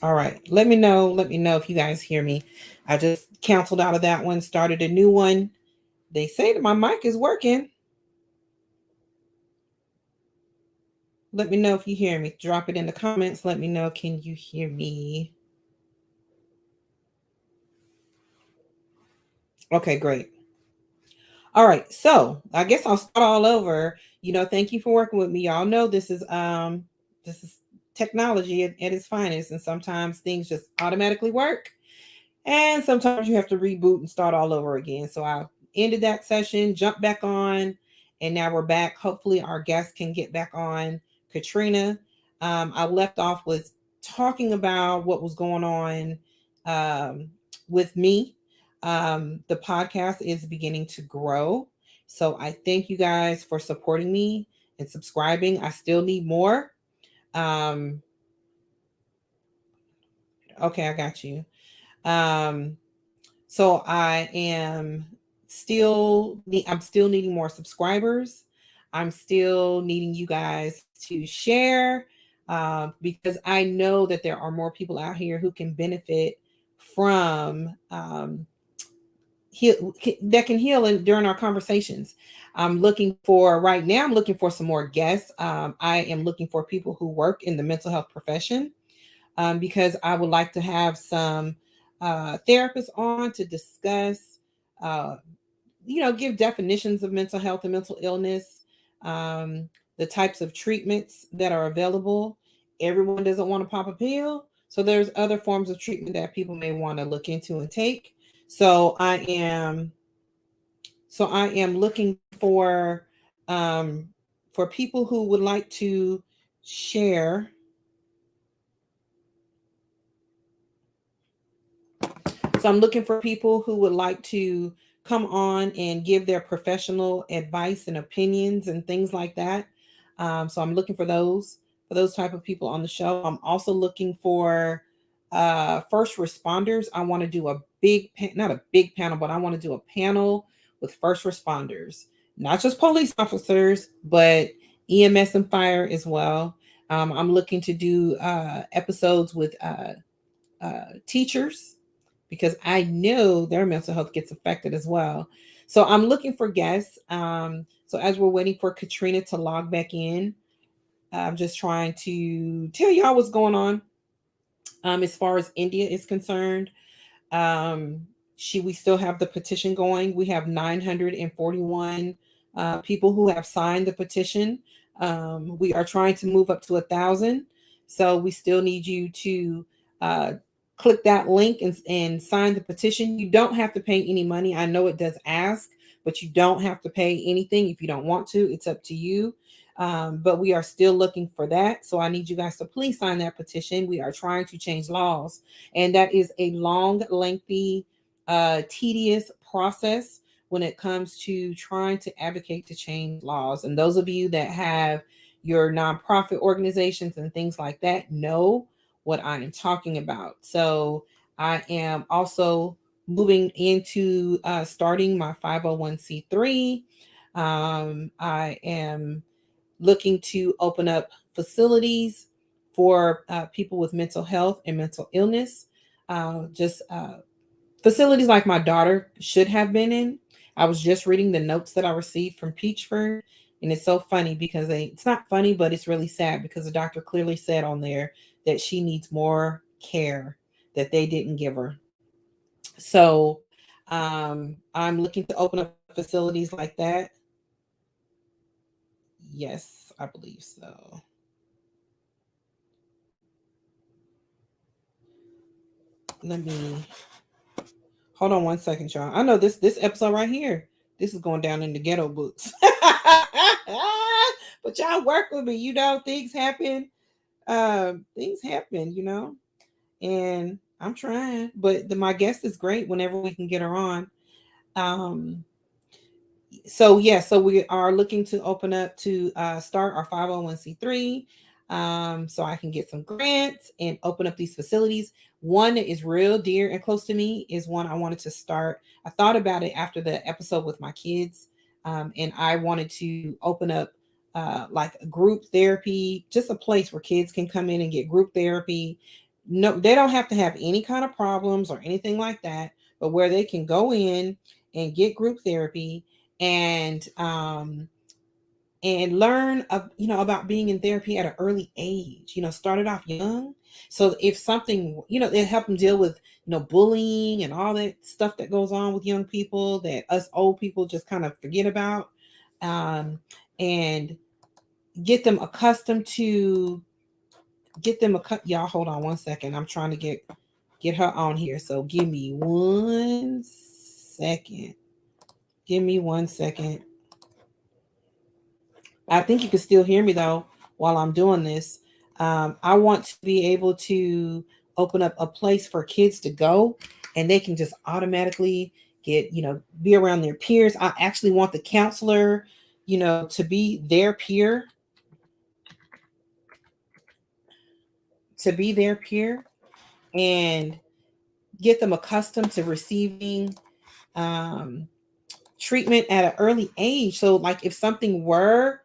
All right. Let me know. Let me know if you guys hear me. I just canceled out of that one, started a new one. They say that my mic is working. Let me know if you hear me. Drop it in the comments. Let me know. Can you hear me? Okay, great. All right. So I guess I'll start all over. Thank you for working with me. Y'all know this is technology at its finest. And sometimes things just automatically work. And sometimes you have to reboot and start all over again. So I ended that session, jumped back on, and now we're back. Hopefully, our guests can get back on. Katrina, I left off with talking about what was going on um, with me. The podcast is beginning to grow. So I thank you guys for supporting me and subscribing. I still need more. Um, okay, I got you. Um, So I'm still needing more subscribers. I'm still needing you guys to share because I know that there are more people out here who can benefit from that can heal during our conversations. I'm looking for right now. I'm looking for some more guests. I am looking for people who work in the mental health profession because I would like to have some therapists on to discuss, uh, give definitions of mental health and mental illness, um, the types of treatments that are available. Everyone doesn't want to pop a pill, so there's other forms of treatment that people may want to look into and take. So I am looking um, for people who would like to share. So I'm looking for people who would like to come on and give their professional advice and opinions and things like that. So I'm looking for those type of people on the show. I'm also looking for first responders. I want to do a not a big panel, but I want to do a panel with first responders, not just police officers, but EMS and fire as well. I'm looking to do episodes with teachers because I know their mental health gets affected as well. So I'm looking for guests. So as we're waiting for Katrina to log back in, I'm just trying to tell y'all what's going on. As far as India is concerned, um, we still have the petition going. We have 941 people who have signed the petition. We are trying to move up to 1,000. So we still need you to uh, click that link and sign the petition. You don't have to pay any money. I know it does ask, but you don't have to pay anything if you don't want to. It's up to you. But we are still looking for that. So I need you guys to please sign that petition. We are trying to change laws, and that is a long, lengthy, tedious process when it comes to trying to advocate to change laws. And those of you that have your nonprofit organizations and things like that know what I am talking about. So I am also moving into starting my 501c3. I am looking to open up facilities for people with mental health and mental illness. Just facilities like my daughter should have been in. I was just reading the notes that I received from Peachford, and it's so funny because it's not funny, but it's really sad because the doctor clearly said on there that she needs more care that they didn't give her. So I'm looking to open up facilities like that. Yes, I believe so. Let me hold on one second, y'all. I know this episode right here. This is going down in the ghetto books. But y'all work with me. Things happen. Things happen. And I'm trying. But my guest is great whenever we can get her on. Um, so yeah, so we are looking to open up to start our 501c3, so I can get some grants and open up these facilities. One that is real dear and close to me is one I wanted to start. I thought about it after the episode with my kids, and I wanted to open up like group therapy, just a place where kids can come in and get group therapy, No, they don't have to have any kind of problems or anything like that, but where they can go in and get group therapy and learn about being in therapy at an early age. Start it off young. So if something, it help them deal with bullying and all that stuff that goes on with young people that us old people just kind of forget about, and get them accustomed to get them a cut. Y'all hold on one second. I'm trying to get her on here. So give me 1 second. Give me 1 second. I think you can still hear me though while I'm doing this. I want to be able to open up a place for kids to go, and they can just automatically get, be around their peers. I actually want the counselor, to be their peer, and get them accustomed to receiving um, treatment at an early age. So like if something were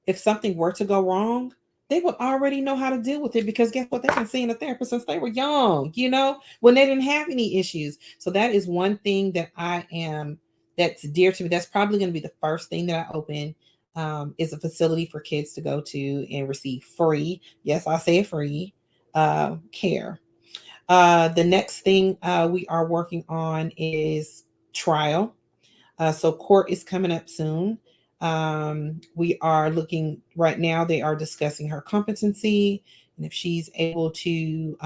to go wrong, they would already know how to deal with it, because guess what? They've been seeing a therapist since they were young, when they didn't have any issues. So that is one thing that's dear to me. That's probably going to be the first thing that I open, is a facility for kids to go to and receive free, yes, I say free, care. The next thing we are working on is trial. So court is coming up soon. We are looking right now. They are discussing her competency and if she's able to, you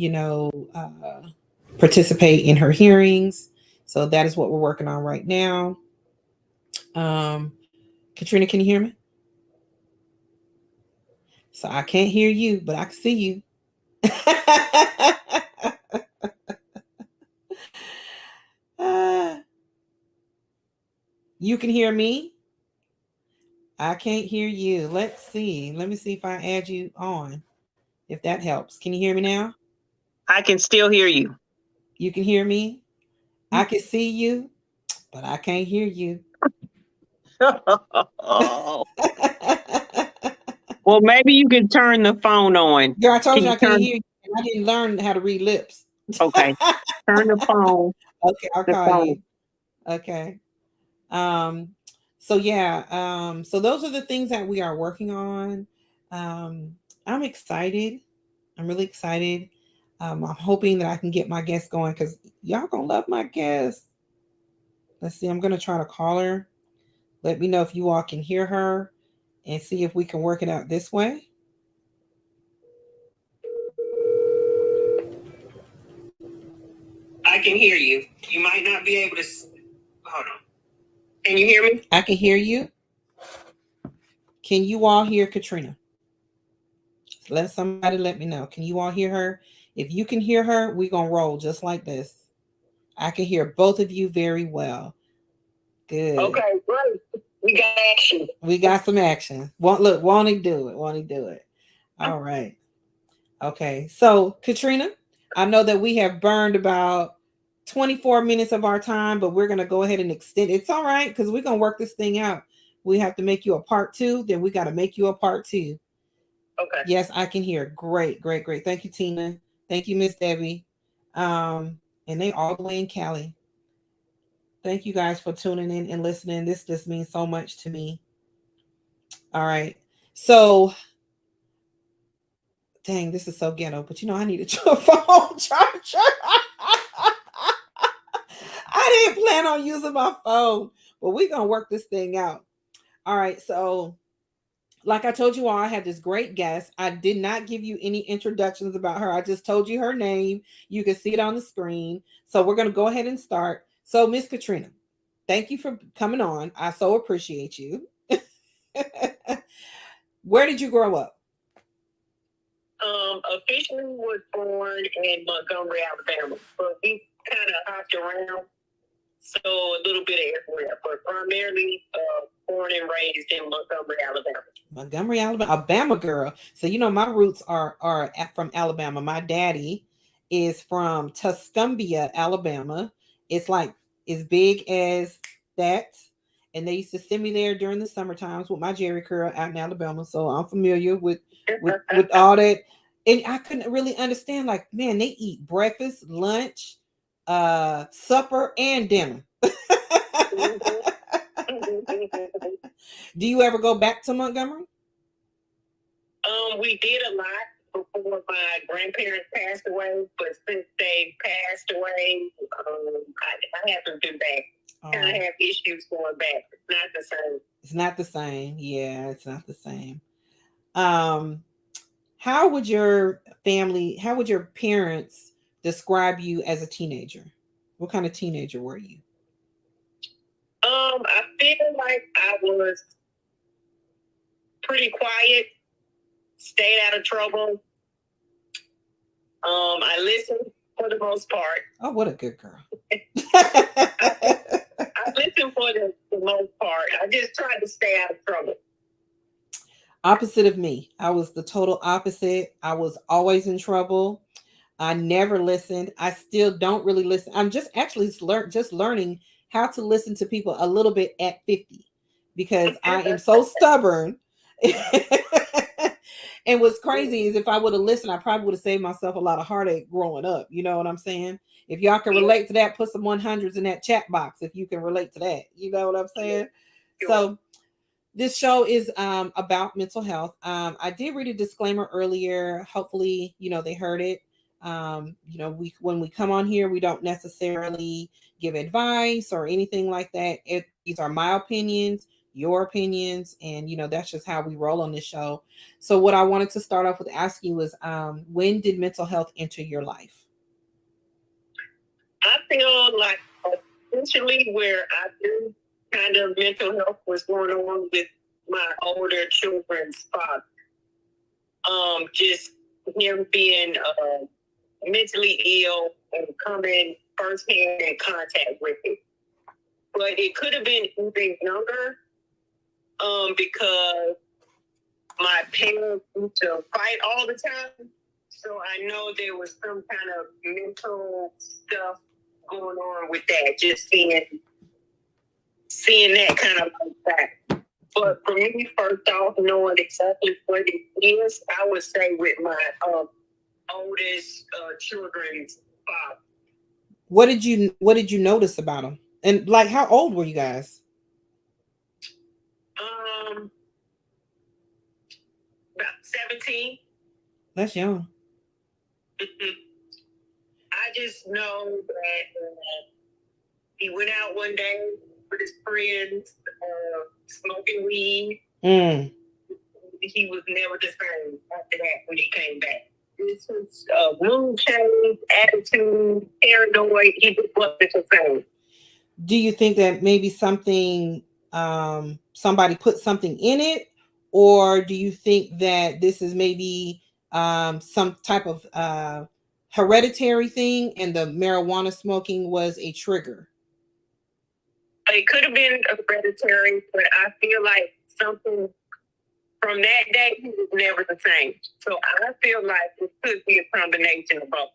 know, uh, participate in her hearings. So that is what we're working on right now. Um, Katrina, can you hear me? So I can't hear you, but I can see you. Uh, you can hear me. I can't hear you. Let's see. Let me see if I add you on. If that helps. Can you hear me now? I can still hear you. You can hear me. I can see you, but I can't hear you. Well, maybe you can turn the phone on. Girl, I told Can you you I can't turn? hear you. I didn't learn how to read lips. Okay, turn the phone. Okay, I'll The call phone. you. Okay. Um, so yeah, so those are the things that we are working on. Um, I'm excited. I'm really excited. I'm hoping that I can get my guest going because y'all gonna love my guest. Let's see, I'm gonna try to call her. Let me know if you all can hear her and see if we can work it out this way. I can hear you. You might not be able to. Hold on. Can you hear me? I can hear you. Can you all hear Katrina? Let somebody let me know. Can you all hear her? If you can hear her, we're gonna roll just like this. I can hear both of you very well. Good. Okay, great. We got action. We got some action. Won't he do it? Won't he do it? All right. Okay. So, Katrina, I know that we have burned about 24 minutes of our time, but we're going to go ahead and extend. It's all right because we're going to work this thing out. We have to make you a part two, then we got to make you a part two. Okay. Yes, I can hear. Great, great, great. Thank you, Tina. Thank you, Miss Debbie. Um, and they all the way in Cali. Thank you guys for tuning in and listening. This just means so much to me. All right. So, dang, this is so ghetto, but I need a phone charger. I didn't plan on using my phone, but we're going to work this thing out. All right. So, like I told you all, I had this great guest. I did not give you any introductions about her. I just told you her name. You can see it on the screen. So, we're going to go ahead and start. So, Miss Katrina, thank you for coming on. I so appreciate you. Where did you grow up? Officially was born in Montgomery, Alabama, but we kind of hopped around, so a little bit of everywhere, but primarily born and raised in Montgomery, Alabama. Montgomery, Alabama, Alabama girl. So my roots are from Alabama. My daddy is from Tuscumbia, Alabama. It's like as big as that. And they used to send me there during the summer times with my Jerry curl out in Alabama. So I'm familiar with all that And I couldn't really understand, like, man, they eat breakfast, lunch, supper, and dinner. Do you ever go back to Montgomery? We did a lot before my grandparents passed away, but since they passed away, I haven't been back. And I have issues going back. It's not the same. It's not the same. Yeah, it's not the same. Um, how would your how would your parents describe you as a teenager? What kind of teenager were you? I feel like I was pretty quiet, stayed out of trouble. I listened for the most part. Oh, what a good girl. I listened for the most part. I just tried to stay out of trouble. Opposite of me. I was the total opposite. I was always in trouble. I never listened. I still don't really listen. I'm just actually just learning how to listen to people a little bit at 50 because I am so stubborn. And what's crazy is if I would have listened, I probably would have saved myself a lot of heartache growing up. You know what I'm saying? If y'all can relate to that, put some 100s in that chat box if you can relate to that. You know what I'm saying? So this show is about mental health. I did read a disclaimer earlier. Hopefully, they heard it. We when we come on here, we don't necessarily give advice or anything like that. These are my opinions, your opinions, and that's just how we roll on this show. So, what I wanted to start off with asking was, when did mental health enter your life? I feel like essentially where I do kind of mental health was going on with my older children's father. Just him being mentally ill and coming firsthand in contact with it. But it could have been even younger because my parents used to fight all the time. So I know there was some kind of mental stuff going on with that, just seeing that kind of like that. But for me, first off, knowing exactly what it is, I would say with my oldest children's father. What did you notice about him? And like, how old were you guys? About 17. That's young. I just know that he went out one day with his friends, smoking weed. He was never the same after that when he came back. This was mood change, attitude, paranoid. He just wasn't the same. Do you think that maybe somebody put something in it, or do you think that this is maybe some type of hereditary thing and the marijuana smoking was a trigger? It could have been hereditary, but I feel like something from that day, he was never the same. So I feel like it could be a combination of both.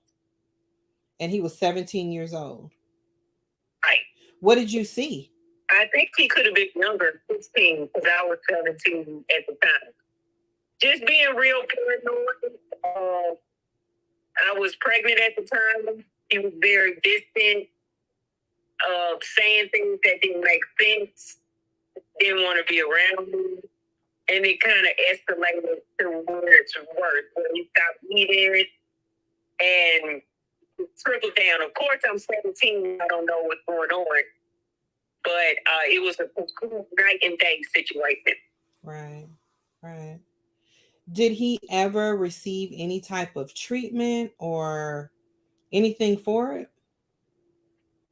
And he was 17 years old. Right. What did you see? I think he could have been younger, 16, because I was 17 at the time. Just being real paranoid. I was pregnant at the time. He was very distant, saying things that didn't make sense, didn't want to be around me. And it kind of escalated to where it's worse. When he stopped eating and it trickled down. Of course, I'm 17. I don't know what's going on. But it was a night and day situation. Right, right. Did he ever receive any type of treatment or anything for it?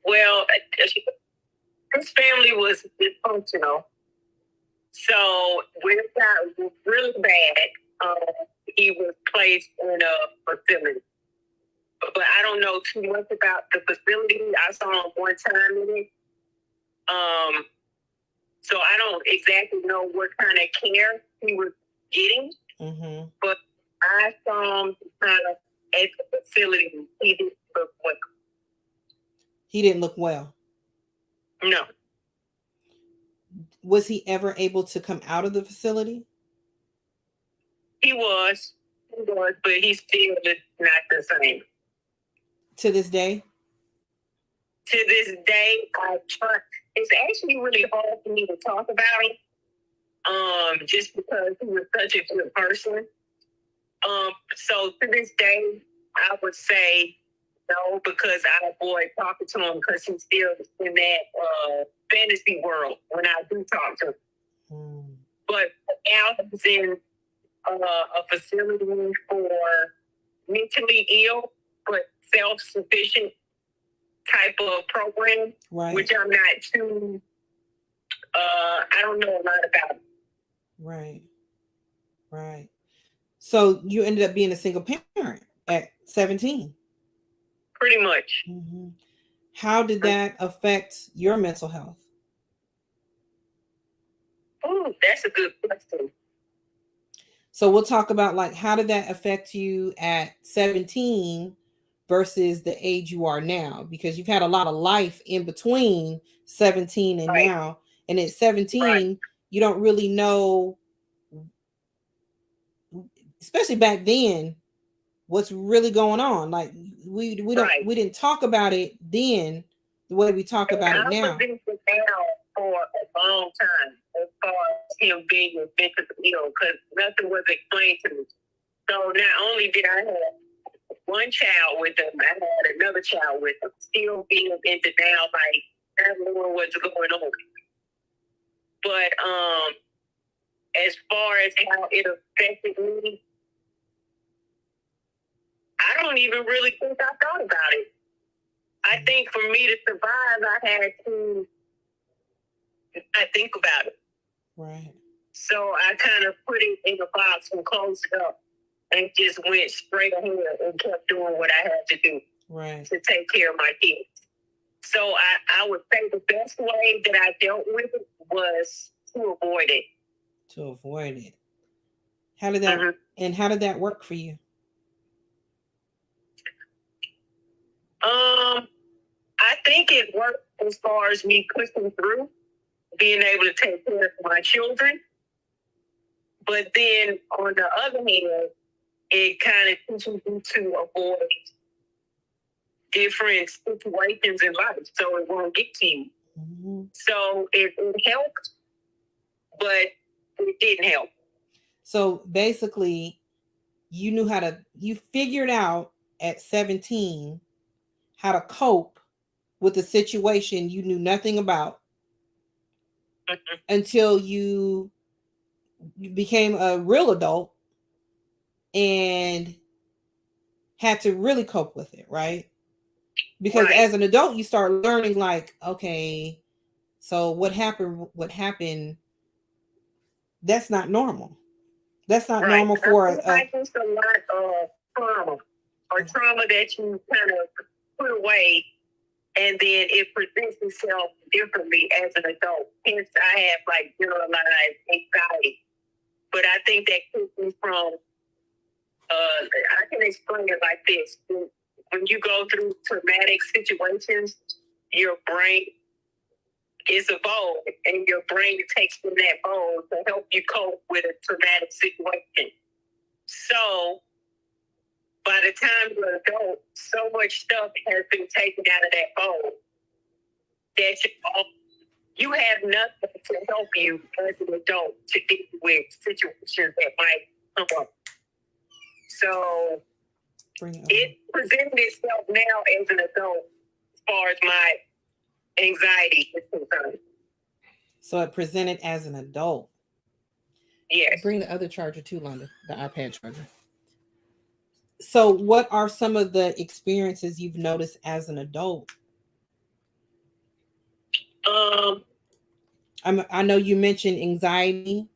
Well, his family was dysfunctional. So when it got really bad, he was placed in a facility. But I don't know too much about the facility. I saw him one time in it. So I don't exactly know what kind of care he was getting. Mm-hmm. But I saw him kind of at the facility. He didn't look well. He didn't look well? No. Was he ever able to come out of the facility? He was. but he's still not the same. To this day? To this day, I try. It's actually really hard for me to talk about it, just because he was such a good person. So to this day, I would say no, because I avoid talking to him because he's still in that fantasy world when I do talk to him. But now he's in a facility for mentally ill but self-sufficient type of program, right. which I'm not too. I don't know a lot about. Right. Right. So you ended up being a single parent at 17. Pretty much. Mm-hmm. How did that affect your mental health? Oh, that's a good question. So we'll talk about like how did that affect you at 17 versus the age you are now, because you've had a lot of life in between 17 and right. now, and at 17 you don't really know, especially back then, what's really going on. Like we didn't talk about it then the way we talk about it now. I've been down for a long time as far as him being a mentally ill, because nothing was explained to me. So not only did I have one child with him, I had another child with him, still being in denial, like I don't know what's going on. But as far as how it affected me, I don't even really think I thought about it. I think for me to survive, I had to not think about it. Right. So I kind of put it in a box and closed it up and just went straight ahead and kept doing what I had to do. Right. To take care of my kids. So I would say the best way that I dealt with it was to avoid it. To avoid it. How did that and how did that work for you? I think it worked as far as me pushing through, being able to take care of my children. But then on the other hand, it kind of teaches you to avoid different situations in life so it won't get to you. Mm-hmm. So it helped, but it didn't help. So basically, you figured out at 17 how to cope with a situation you knew nothing about until you became a real adult and had to really cope with it, right? Because as an adult, you start learning like, okay, so what happened, that's not normal. That's not normal for I think it's a lot of trauma or trauma that you kind of put away, and then it presents itself differently as an adult. Hence, I have like generalized anxiety. But I think that comes from, I can explain it like this. When you go through traumatic situations, your brain is evolved, and your brain takes from that bowl to help you cope with a traumatic situation. So, by the time you're an adult, so much stuff has been taken out of that bowl that you have nothing to help you as an adult to deal with situations that might come up. So, it presented itself now as an adult as far as my anxiety is concerned. So it presented as an adult. Yes. Bring the other charger too, London, the iPad charger. So what are some of the experiences you've noticed as an adult? I know you mentioned anxiety.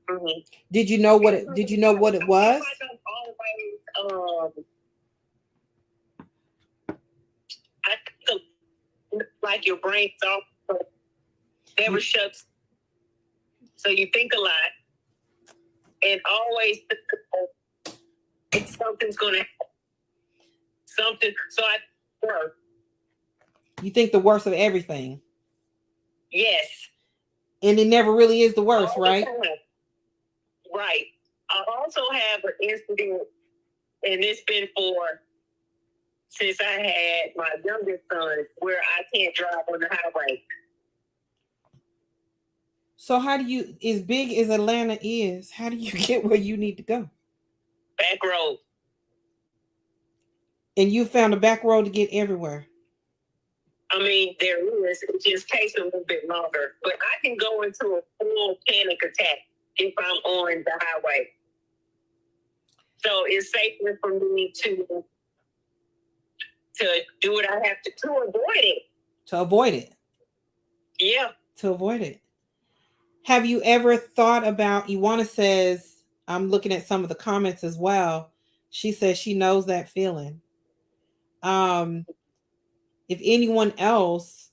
Mm-hmm. Did you know what it was? I feel like your brain's off, never shuts. So you think a lot, and always something's gonna happen. Something. So I work. You think the worst of everything. Yes. And it never really is the worst, right? Right. I also have an incident, and it's been for since I had my youngest son, where I can't drive on the highway. So how do you, as big as Atlanta is, how do you get where you need to go? Back road. And you found a back road to get everywhere. I mean, there is. It just takes a little bit longer. But I can go into a full panic attack if I'm on the highway. So it's safer for me to do what I have to avoid it. To avoid it. Yeah. To avoid it. Have you ever thought about, Iwana says, I'm looking at some of the comments as well. She says she knows that feeling. If anyone else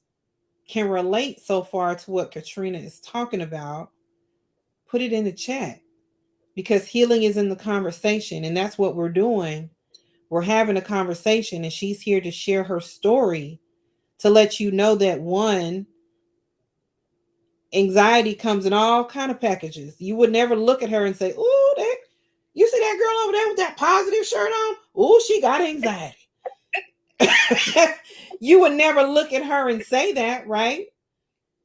can relate so far to what Katrina is talking about, put it in the chat, because healing is in the conversation, and that's what we're doing. We're having a conversation, and she's here to share her story to let you know that, one, anxiety comes in all kind of packages. You would never look at her and say, "Ooh, that, you see that girl over there with that positive shirt on? Ooh, she got anxiety." You would never look at her and say that, right?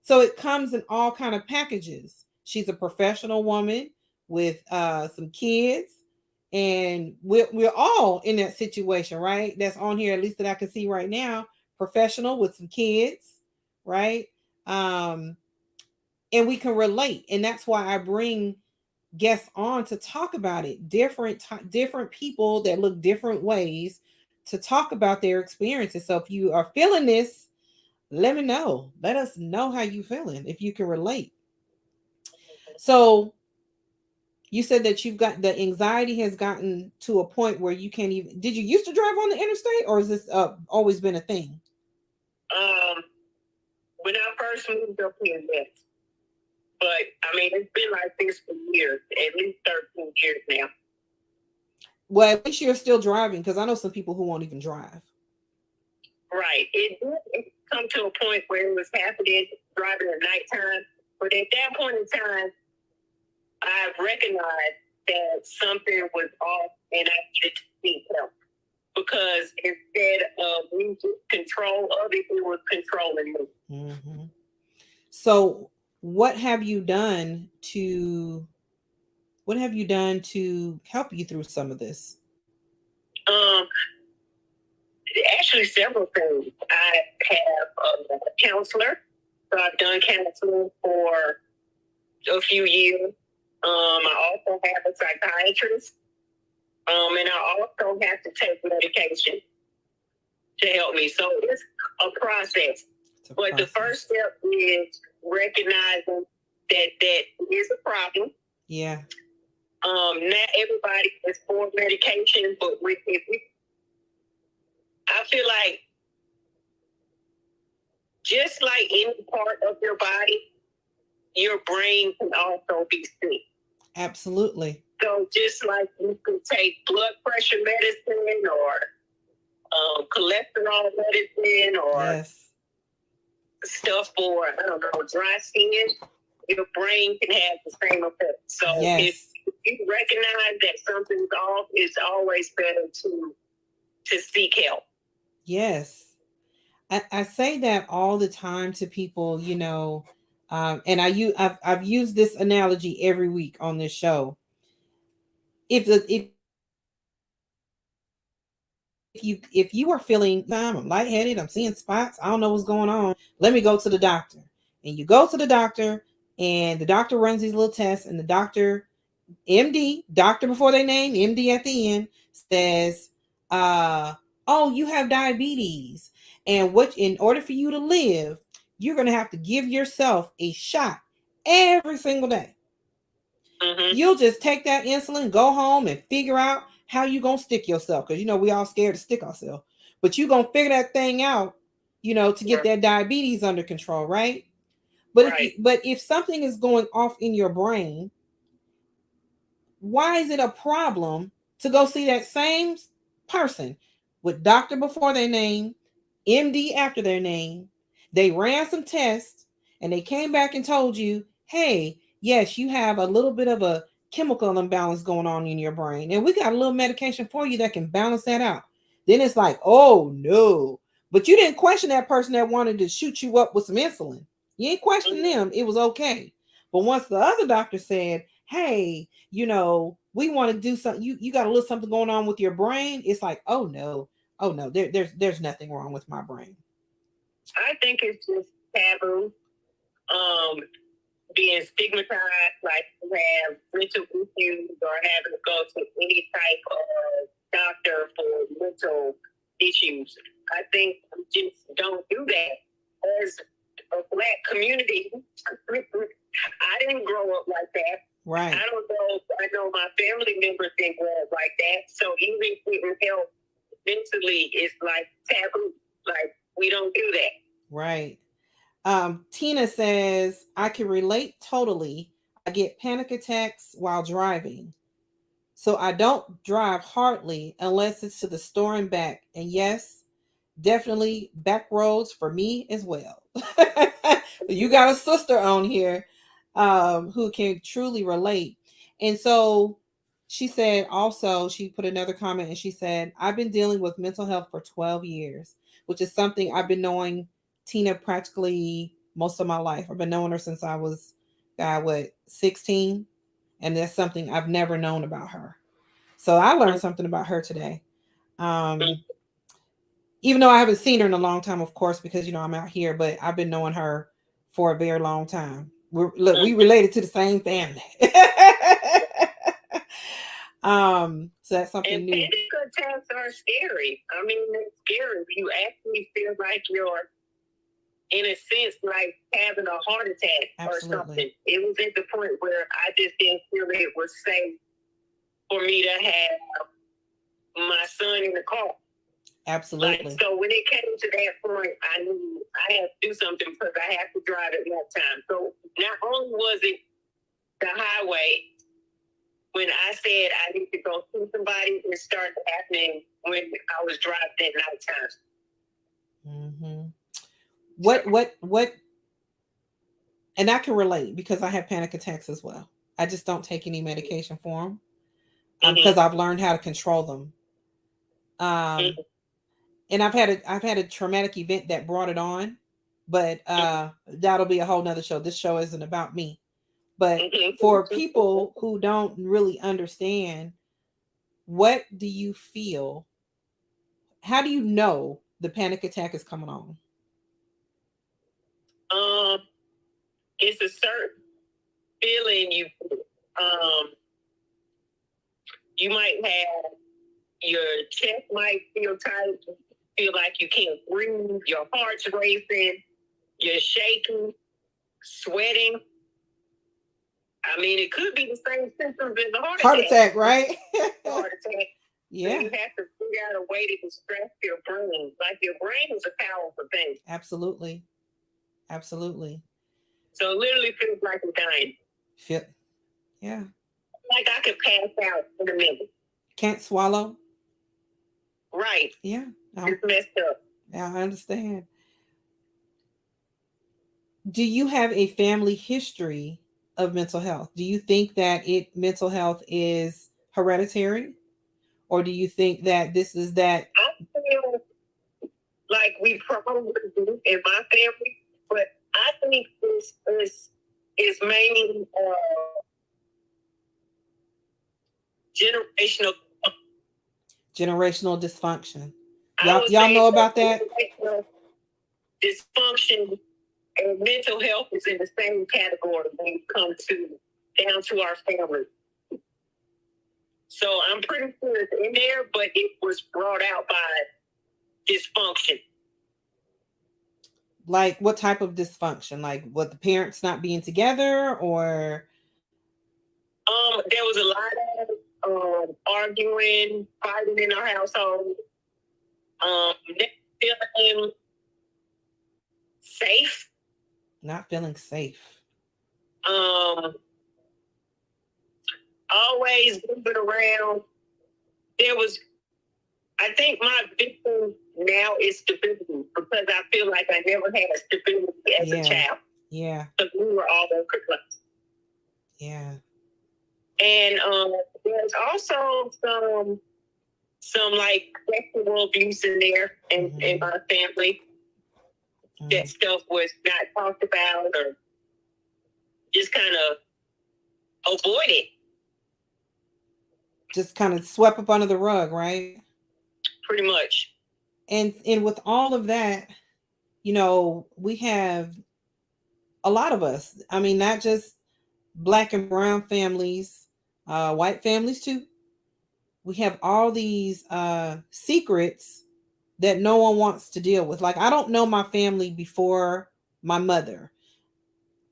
So it comes in all kind of packages. She's a professional woman with some kids, and we're all in that situation, right? That's on here, at least that I can see right now. Professional with some kids, right? Um, and we can relate, and that's why I bring guests on to talk about it. Different people that look different ways to talk about their experiences. So if you are feeling this, let me know. Let us know how you feeling, if you can relate. So you said that you've got the anxiety has gotten to a point where you can't even. Did you used to drive on the interstate, or is this always been a thing? When I first moved up here, yes. But I mean, it's been like this for years, at least 13 years now. Well, at least you're still driving, because I know some people who won't even drive. Right. It come to a point where it was happening driving at nighttime. But at that point in time, I recognized that something was off and I needed to seek help. Because instead of me control of it, it was controlling me. Mm-hmm. So what have you done to help you through some of this? Actually, several things. I have a counselor, so I've done counseling for a few years. I also have a psychiatrist, and I also have to take medication to help me. So it's a process. But the first step is recognizing that is a problem. Yeah. Not everybody is for medication, but I feel like just like any part of your body, your brain can also be sick. Absolutely. So just like you can take blood pressure medicine or cholesterol medicine or stuff for, I don't know, dry skin, your brain can have the same effect. So if you recognize that something's off, it's always better to seek help. Yes. I say that all the time to people, you know, and I've used this analogy every week on this show. If you are feeling, I'm lightheaded, I'm seeing spots, I don't know what's going on, let me go to the doctor. And you go to the doctor, and the doctor runs these little tests, and the doctor, MD, doctor before they name, MD at the end, says, oh, you have diabetes. And what, in order for you to live, you're going to have to give yourself a shot every single day. Mm-hmm. You'll just take that insulin, go home, and figure out how you going to stick yourself. Because, you know, we all scared to stick ourselves. But you're going to figure that thing out, you know, to get that diabetes under control, right? But if something is going off in your brain, why is it a problem to go see that same person with doctor before their name, MD after their name? They ran some tests and they came back and told you, hey, yes, you have a little bit of a chemical imbalance going on in your brain. And we got a little medication for you that can balance that out. Then it's like, oh no. But you didn't question that person that wanted to shoot you up with some insulin. You ain't questioning them. It was okay. But once the other doctor said, hey, we want to do something, you got a little something going on with your brain, it's like, oh no. Oh no, there's nothing wrong with my brain. I think it's just taboo. Being stigmatized, like you have mental issues or having to go to any type of doctor for mental issues. I think we just don't do that. As a Black community, I didn't grow up like that. Right. I don't know. I know my family members didn't grow up like that. So even if we can help mentally, it's like taboo. Like we don't do that. Right. Tina says, I can relate totally. I get panic attacks while driving. So I don't drive hardly unless it's to the store and back. And yes, definitely back roads for me as well. You got a sister on here who can truly relate. And so she said also, she put another comment and she said, I've been dealing with mental health for 12 years, which is something I've been knowing Tina practically most of my life. I've been knowing her since I was, 16. And that's something I've never known about her. So I learned something about her today. Even though I haven't seen her in a long time, of course, because I'm out here, but I've been knowing her for a very long time. We related to the same family. So that's something and new. Panic attacks are scary. I mean, it's scary. You actually feel like you're, in a sense, like having a heart attack. Absolutely. Or something. It was at the point where I just didn't feel it was safe for me to have my son in the car. Absolutely. Like, so when it came to that point, I knew I had to do something because I had to drive at that time. So not only was it the highway, when I said I need to go see somebody, it started happening when I was driving at nighttime. What? And I can relate because I have panic attacks as well. I just don't take any medication for them because I've learned how to control them. And I've had a traumatic event that brought it on, but that'll be a whole nother show. This show isn't about me. But for people who don't really understand, what do you feel? How do you know the panic attack is coming on? It's a certain feeling you might have. Your chest might feel tight. You feel like you can't breathe. Your heart's racing. You're shaking, sweating. I mean, it could be the same symptoms as a heart attack, right? Heart attack. Yeah. So you have to figure out a way to distract your brain. Like your brain is a powerful thing. Absolutely. Absolutely. So it literally feels like I'm dying. Yeah. Like I could pass out in a minute. Can't swallow. Right. Yeah. It's messed up. Yeah, I understand. Do you have a family history of mental health? Do you think that mental health is hereditary? Or do you think that this is that? I feel like we probably do in my family, but I think this is mainly generational dysfunction. Y'all know about that? Dysfunction and mental health is in the same category when it comes down to our family. So I'm pretty sure it's in there, but it was brought out by dysfunction. Like what type of dysfunction? Like what, the parents not being together, or? There was a lot of arguing, fighting in our household. Feeling safe. Not feeling safe. Always moving around. I think my victim now is stability because I feel like I never had stability as a child. Yeah. Because we were all over the place. Yeah. And there's also some like sexual abuse in there in my family. That stuff was not talked about or just kind of avoided. Just kind of swept up under the rug, right? Pretty much. And with all of that, we have a lot of us. I mean, not just black and brown families, white families too. We have all these secrets that no one wants to deal with. Like, I don't know my family before my mother.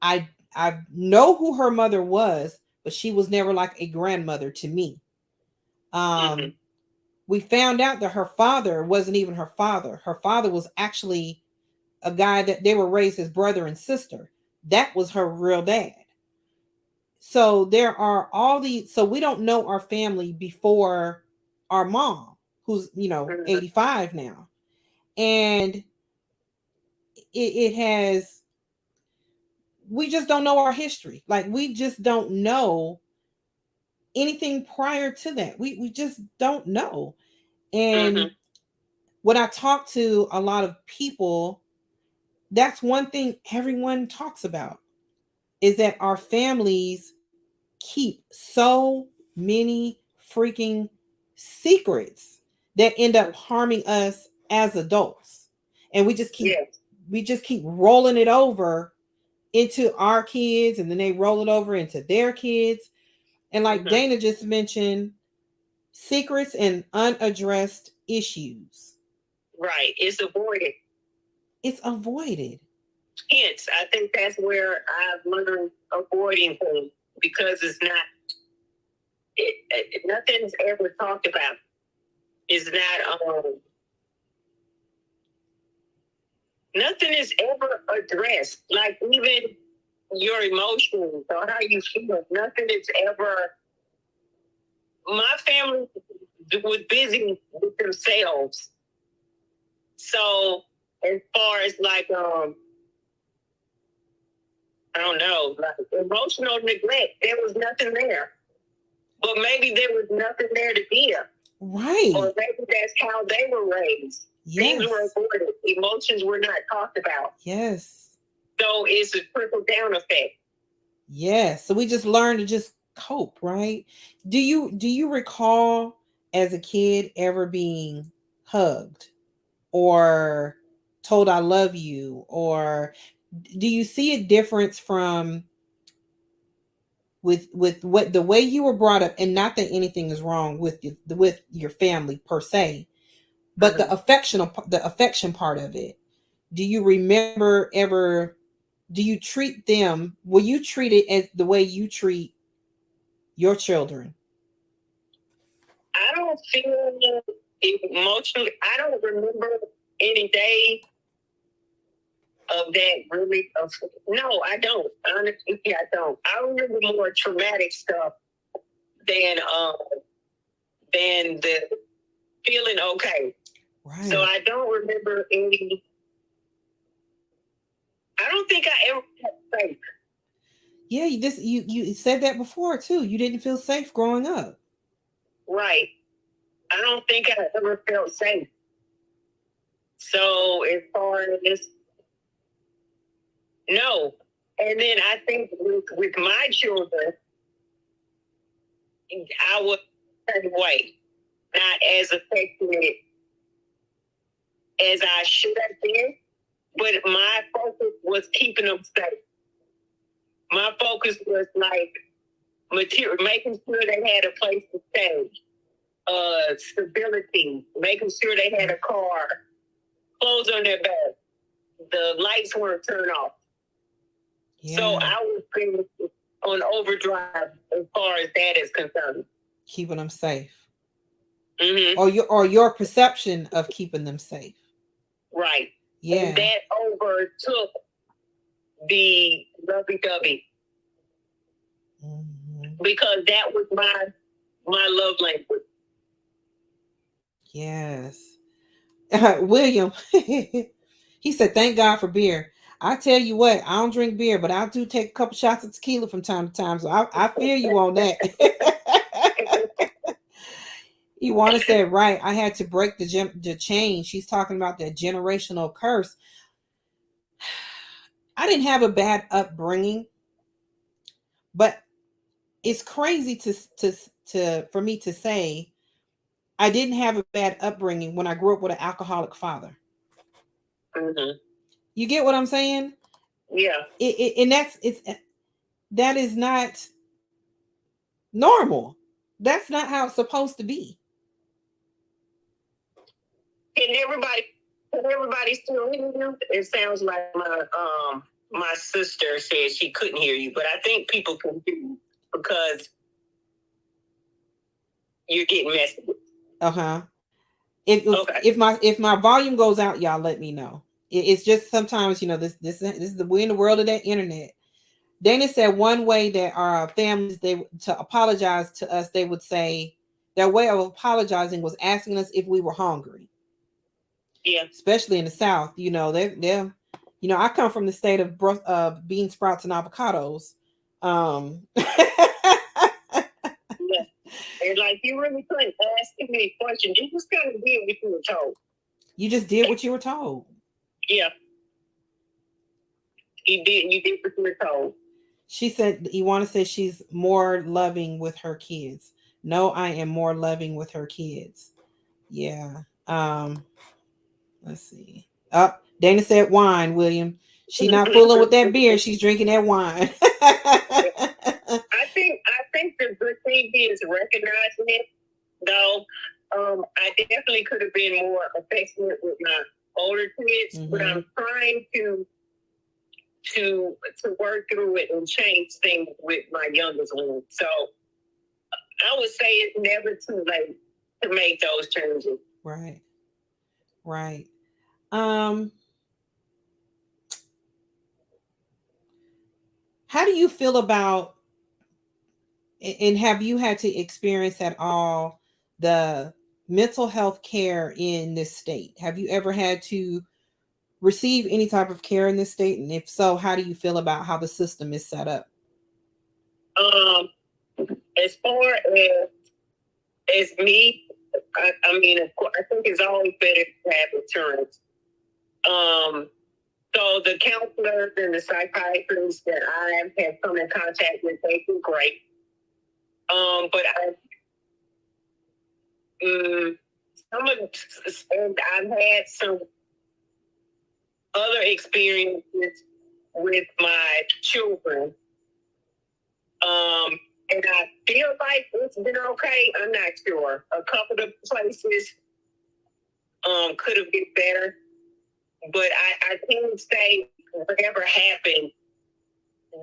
I know who her mother was, but she was never like a grandmother to me. Um, we found out that her father wasn't even her father. Her father was actually a guy that they were raised as brother and sister. That was her real dad. So there are all these, so we don't know our family before our mom, who's 85 now. And it has, we just don't know our history. Like, we just don't know anything prior to that. We just don't know. And when I talk to a lot of people, that's one thing everyone talks about, is that our families keep so many freaking secrets that end up harming us as adults. And we just keep rolling it over into our kids, and then they roll it over into their kids. And like Dana just mentioned, secrets and unaddressed issues. Right. It's avoided. It's avoided. Hence, I think that's where I've learned avoiding things, because it's not, nothing's ever talked about. It's not, nothing is ever addressed. Like, even your emotions or how you feel, nothing is ever. My family was busy with themselves. So, as far as like, I don't know, like emotional neglect, there was nothing there. But maybe there was nothing there to give. Right. Or maybe that's how they were raised. Yes. Things were avoided. Emotions were not talked about. Yes. So it's a trickle down effect. Yes. So we just learn to just cope, right? Do you recall as a kid ever being hugged or told I love you? Or do you see a difference from with what the way you were brought up? And not that anything is wrong with your family per se, but the affection part of it. Do you remember ever, do you treat them, will you treat it as the way you treat your children? I don't feel emotionally. I don't remember any day of that really. No, I don't. Honestly, I don't. I remember more traumatic stuff than the feeling okay. Right. So I don't remember any. I don't think I ever felt safe. Yeah, you said that before too. You didn't feel safe growing up. Right. I don't think I ever felt safe. So as far as no. And then I think with my children, I was that way, not as affectionate as I should have been, but my focus was keeping them safe. My focus was like material, making sure they had a place to stay, stability, making sure they had a car, clothes on their back, the lights weren't turned off. Yeah. So I was pretty on overdrive as far as that is concerned. Keeping them safe. Mm-hmm. Or your perception of keeping them safe. Right. Yeah. And that overtook the lovey-dovey. Mm-hmm. Because that was my love language. Yes. William, he said, thank God for beer. I tell you what, I don't drink beer, but I do take a couple shots of tequila from time to time. So I feel you on that. You want to say right? I had to break the chain. She's talking about that generational curse. I didn't have a bad upbringing, but it's crazy to for me to say I didn't have a bad upbringing when I grew up with an alcoholic father. Mm-hmm. You get what I'm saying? Yeah. And that is not normal. That's not how it's supposed to be. And everybody still hear you? It sounds like my sister said she couldn't hear you, but I think people can hear you because you're getting messages. Uh-huh. Okay. If my volume goes out, y'all let me know. It's just sometimes, this is we're in the world of that internet. Dana said one way that our families they to apologize to us, they would say their way of apologizing was asking us if we were hungry. Yeah. Especially in the South, they're I come from the state of bean sprouts and avocados. Yeah. And like you really couldn't ask me a question. You just kind of did what you were told. You just did what you were told. Yeah. You did what you were told. She said, Iwana says she's more loving with her kids. No, I am more loving with her kids. Yeah. Let's see. Up. Dana said wine, William. She not fooling with that beer. She's drinking that wine. I think the good thing is recognizing it, though. I definitely could have been more affectionate with my older kids, but I'm trying to work through it and change things with my youngest one. So I would say it's never too late to make those changes. Right. Right. How do you feel about, and have you had to experience at all the mental health care in this state? Have you ever had to receive any type of care in this state? And if so, how do you feel about how the system is set up? As far as me, I mean, of course, I think it's always better to have insurance. So the counselors and the psychiatrists that I have come in contact with, they've been great. But I've had some other experiences with my children. And I feel like it's been okay. I'm not sure. A couple of places could have been better. But I can't say whatever happened,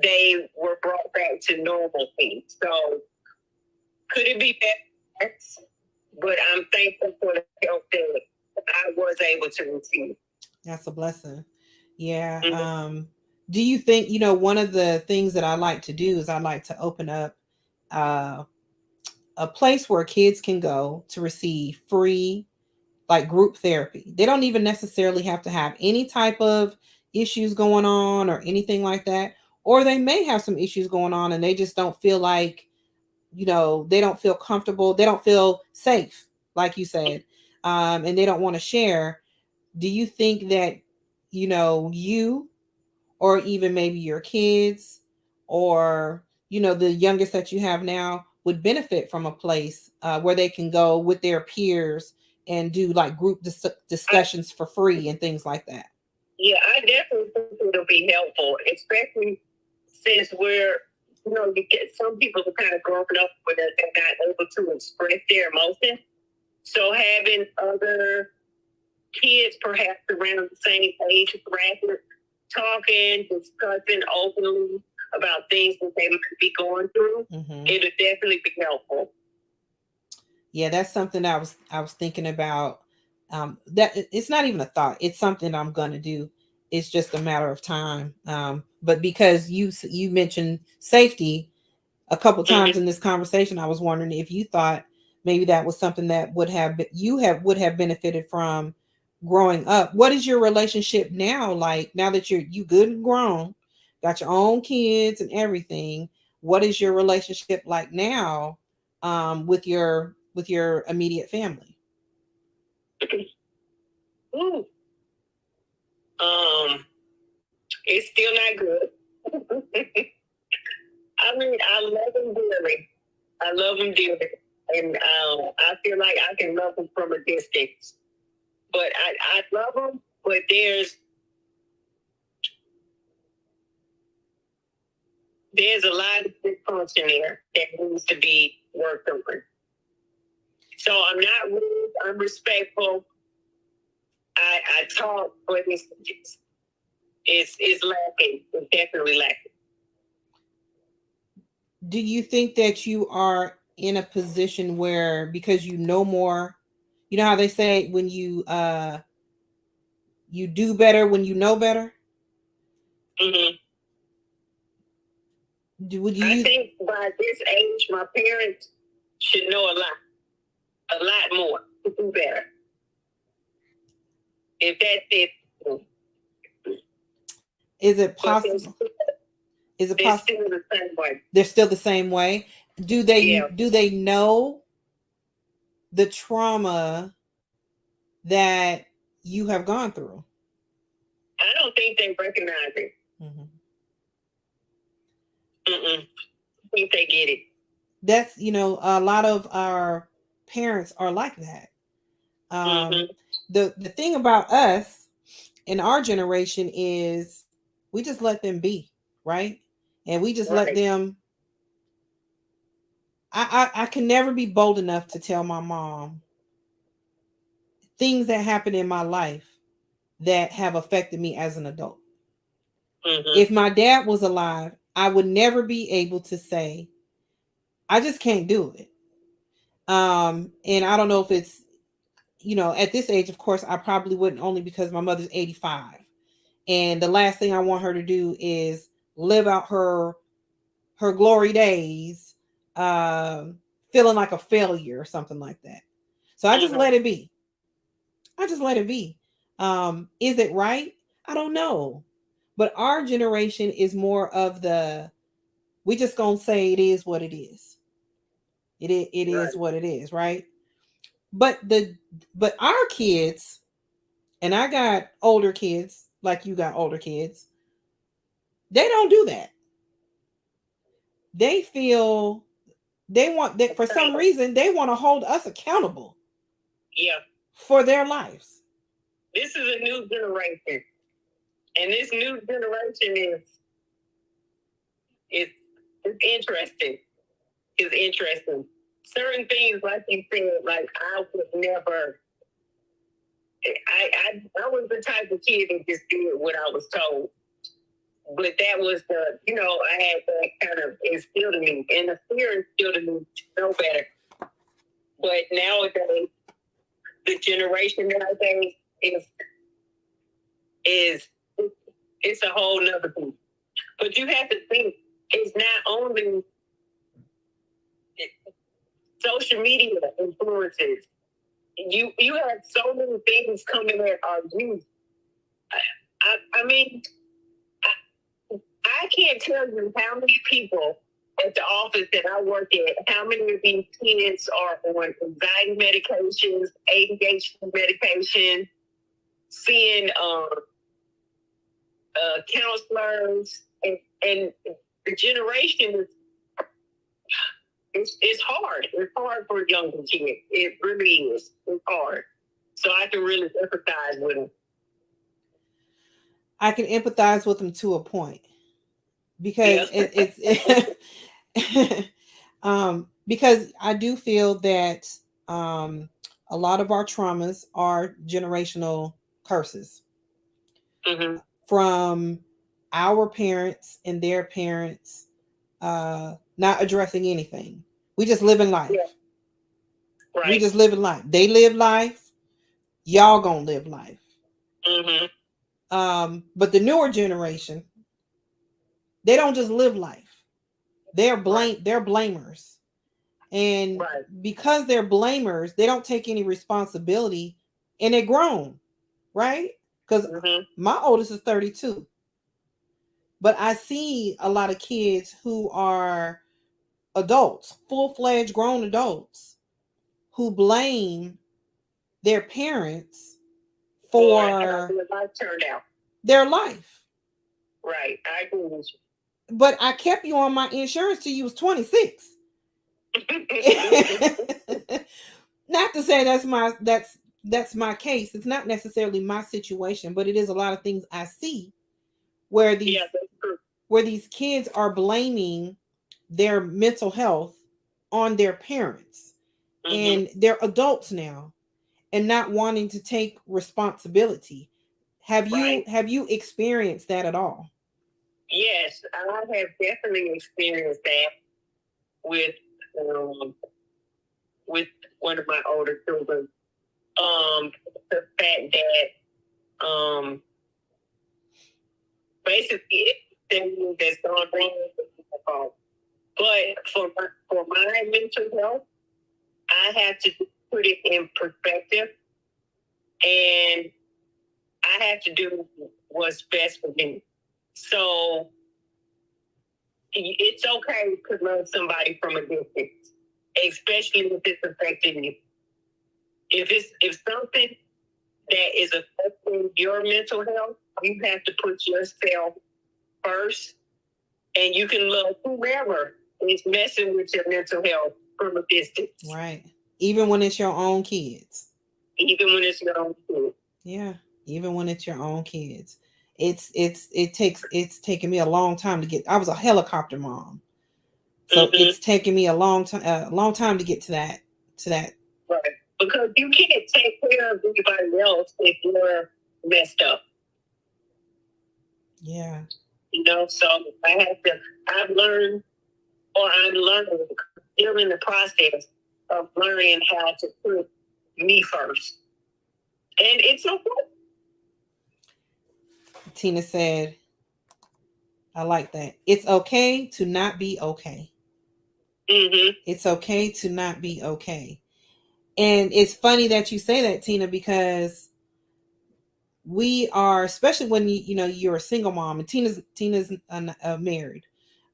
they were brought back to normalcy. So could it be better? But I'm thankful for the help that I was able to receive. That's a blessing. Yeah. Mm-hmm. Do you think, one of the things that I like to do is I like to open up a place where kids can go to receive free, like, group therapy. They don't even necessarily have to have any type of issues going on or anything like that. Or they may have some issues going on and they just don't feel like, they don't feel comfortable. They don't feel safe, like you said, and they don't want to share. Do you think that, you or even maybe your kids or, the youngest that you have now would benefit from a place where they can go with their peers and do like group discussions for free and things like that? Yeah, I definitely think it'll be helpful, especially since you get some people who kind of grown up with it and not able to express their emotions. So having other kids perhaps around the same age bracket talking, discussing openly about things that they might be going through, it'll definitely be helpful. Yeah, that's something I was thinking about. That it's not even a thought; it's something I'm gonna do. It's just a matter of time. But because you mentioned safety a couple times in this conversation, I was wondering if you thought maybe that was something that would have benefited from growing up. What is your relationship now like, now that you good and grown, got your own kids and everything? What is your relationship like now, with your immediate family? Ooh, um, it's still not good. I mean, I love them dearly. I love them dearly, and I feel like I can love them from a distance. But I love them, but there's a lot of dysfunction there that needs to be worked over. So I'm not rude. I'm respectful. I talk, but it's lacking. It's definitely lacking. Do you think that you are in a position where, because you know more, you know how they say when you do better when you know better? Mm-hmm. Would I you? think by this age, my parents should know a lot more to do better. If that's it, Is it but possible? Is it they're possible? still the same way. They're still the same way. Yeah. Do they know the trauma that you have gone through? I don't think they recognize it. Mm-hmm. Mm-mm. I think they get it. That's, a lot of our parents are like that. Mm-hmm. The thing about us in our generation is we just let them be, right? And we just let Right. them. I can never be bold enough to tell my mom things that happen in my life that have affected me as an adult. Mm-hmm. If my dad was alive, I would never be able to say, I just can't do it. And I don't know if it's, at this age, of course, I probably wouldn't, only because my mother's 85. And the last thing I want her to do is live out her glory days, feeling like a failure or something like that. So I just Mm-hmm. let it be. I just let it be. Is it right? I don't know. But our generation is more of the, we just gonna say it is what it is. It is Right. what it is, right? But our kids, and I got older kids like you got older kids, they don't do that. They feel they want that, for some reason they want to hold us accountable. Yeah. For their lives. This is a new generation, and this new generation is interesting. Is interesting. Certain things, like you said, like I would never. I was the type of kid that just did what I was told. But that was I had that kind of instilled in me, and the fear instilled in me to know better. But nowadays, the generation nowadays is it's a whole nother thing. But you have to think, it's not only social media influences. You have so many things coming at our youth. I mean, I can't tell you how many people at the office that I work at, how many of these kids are on anxiety medications, ADHD medication, seeing counselors, and the generation it's hard. It's hard for a younger kid. It really is. It's hard. So I can really empathize with them. I can empathize with them to a point, because Yeah. because I do feel that a lot of our traumas are generational curses, Mm-hmm. from our parents and their parents, not addressing anything. We just living life. Yeah. Right. We just living life. They live life. Y'all gonna live life. Mm-hmm. But the newer generation, they don't just live life. Right. They're blamers. And Right. because they're blamers, they don't take any responsibility, and they're grown. right? Because my oldest is 32. But I see a lot of kids who are adults, full-fledged grown adults, who blame their parents for how for their life turned out. their life. Right. I agree with But I kept you on my insurance till you was 26. you. Not to say that's my case. It's not necessarily my situation, but it is a lot of things I see where these That's true. where these kids are blaming their mental health on their parents. And they're adults now and not wanting to take responsibility. Right. Have you experienced that at all? Yes, I have definitely experienced that with um, with one of my older children. The fact that basically things that's gone wrong with my fault. But for my mental health, I have to put it in perspective, and I have to do what's best for me. So it's okay to love somebody from a distance, especially if it's affecting you. If something that is affecting your mental health, you have to put yourself first, and you can love whoever is messing with your mental health from a distance. Right. Even when it's your own kids. Even when it's your own kids. Yeah. Even when it's your own kids. It's taken me a long time to get. I was a helicopter mom. So it's taken me a long time to get to that Right. Because you can't take care of anybody else if you're messed up. Yeah. So I've learned, or I'm learning, still in the process of learning how to put me first. And it's okay. Tina said, I like that. It's okay to not be okay. It's okay to not be okay. And it's funny that you say that, Tina, because we are, especially when you're a single mom, and Tina's married.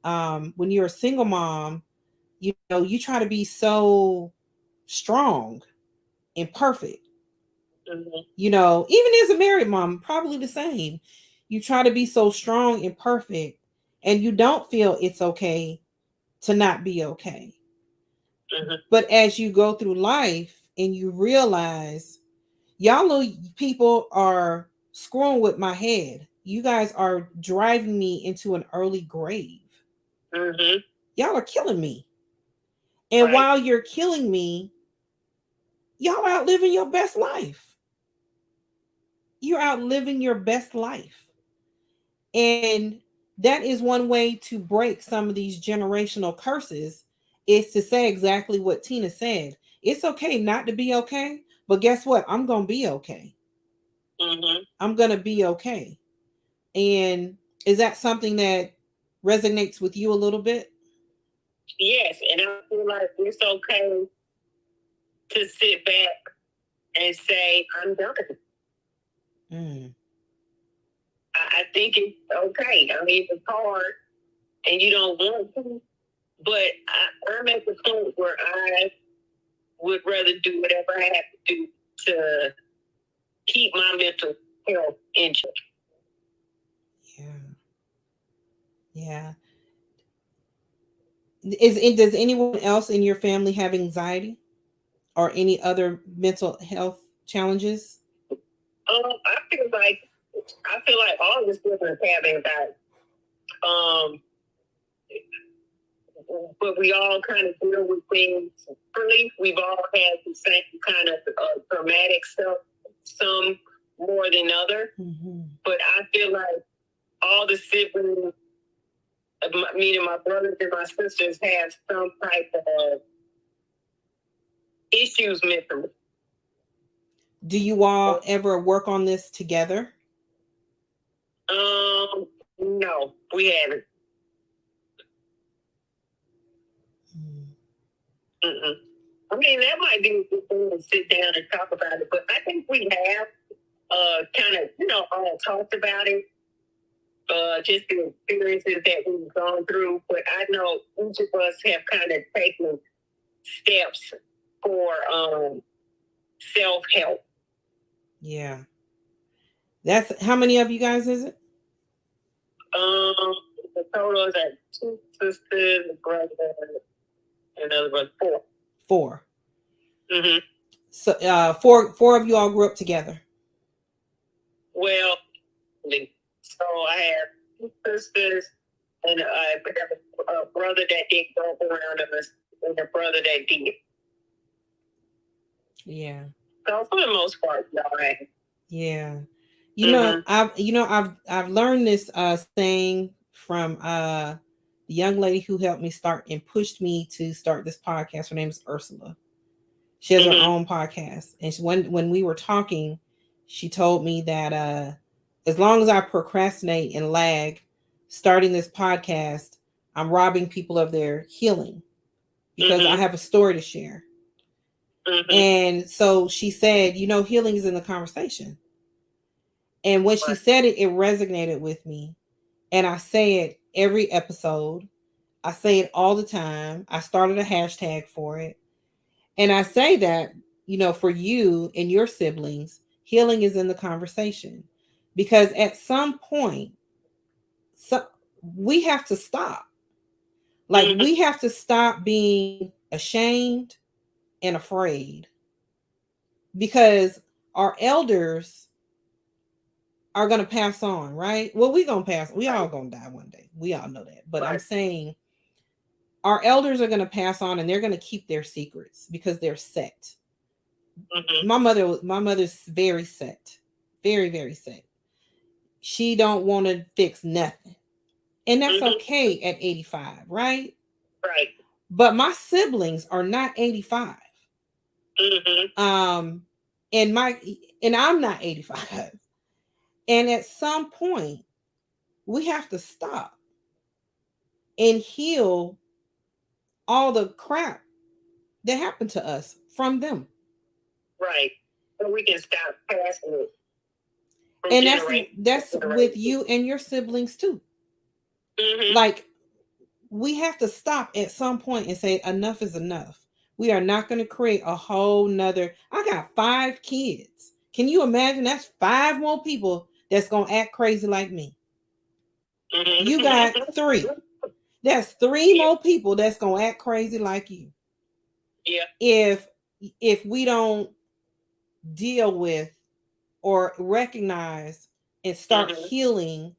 When you're a single mom, you try to be so strong and perfect. Even as a married mom, probably the same. You try to be so strong and perfect, and you don't feel it's okay to not be okay. But as you go through life and you realize, y'all know people are screwing with my head. You guys are driving me into an early grave. Y'all are killing me. And Right. while you're killing me, y'all out living your best life. You're out living your best life. And that is one way to break some of these generational curses, is to say exactly what Tina said. It's okay not to be okay, but guess what? I'm going to be okay. I'm going to be okay. And is that something that resonates with you a little bit? Yes, and I feel like it's okay to sit back and say, I'm done. I think it's okay. I mean, it's hard and you don't want to, but I'm at the point where I would rather do whatever I have to do to keep my mental health in check. Yeah. Does anyone else in your family have anxiety or any other mental health challenges? I feel like all of us children have anxiety. But we all kind of deal with things differently. We've all had the same kind of traumatic stuff, some more than other. But I feel like all the siblings, meaning my brothers and my sisters, have some type of issues mentally. Do you all ever work on this together? No, we haven't. I mean, that might be a good thing to sit down and talk about it, but I think we have. kind of, all talked about it, just the experiences that we've gone through. But I know each of us have kind of taken steps for self-help. Yeah. That's how many of you guys is it? The total is like 2 sisters, a brother, and another brother, 4. 4. Mm-hmm. So four of you all grew up together. Well, so I have 2 sisters, and I have a brother that didn't grow up around us, and a brother that did. Yeah. So for the most part, no, yeah. I've learned this saying from the young lady who helped me start and pushed me to start this podcast. Her name is Ursula. She has her own podcast, and when we were talking, she told me that as long as I procrastinate and lag starting this podcast, I'm robbing people of their healing because I have a story to share. And so she said, healing is in the conversation. And when she said it, it resonated with me. And I say it every episode. I say it all the time. I started a hashtag for it. And I say that, for you and your siblings, healing is in the conversation. Because at some point, we have to stop. Like, we have to stop being ashamed and afraid. Because our elders are going to pass on, right? Well, we going to pass. We all going to die one day. We all know that. But I'm saying our elders are going to pass on, and they're going to keep their secrets because they're set. My mother's very set. Very, very set. She don't want to fix nothing. And that's okay at 85, right? Right. But my siblings are not 85. And I'm not 85. And at some point, we have to stop and heal all the crap that happened to us from them. Right. So we can stop passing it. And that's with you and your siblings too. Like, we have to stop at some point and say enough is enough. We are not going to create a whole nother. I got 5 kids. Can you imagine? That's 5 more people that's going to act crazy like me. You got 3. That's 3 more people that's going to act crazy like you. Yeah. If we don't deal with or recognize and start healing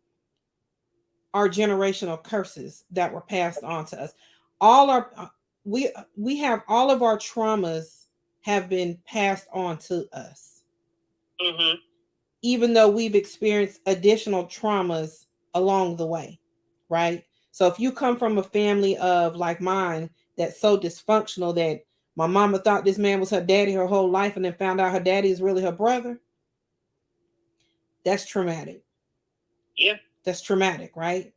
our generational curses that were passed on to us. All our we have all of our traumas have been passed on to us. Even though we've experienced additional traumas along the way, right? So if you come from a family of like mine that's so dysfunctional that my mama thought this man was her daddy her whole life and then found out her daddy is really her brother, that's traumatic. Yeah. That's traumatic, right?